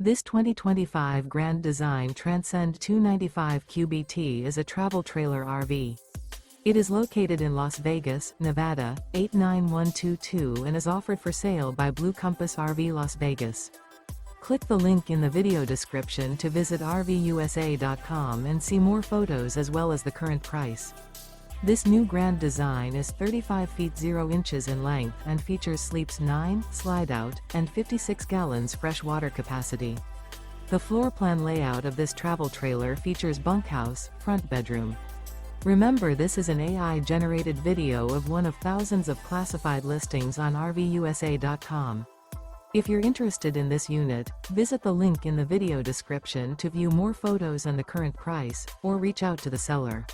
This 2025 Grand Design Transcend 295 QBT is a travel trailer RV. It is located in Las Vegas, Nevada, 89122 and is offered for sale by Blue Compass RV Las Vegas. Click the link in the video description to visit RVUSA.com and see more photos as well as the current price. This new Grand Design is 35 feet 0 inches in length and features sleeps 9, Slideout, and 56 gallons fresh water capacity. The floor plan layout of this travel trailer features bunkhouse, front bedroom. Remember, this is an AI-generated video of one of thousands of classified listings on RVUSA.com. If you're interested in this unit, visit the link in the video description to view more photos and the current price, or reach out to the seller.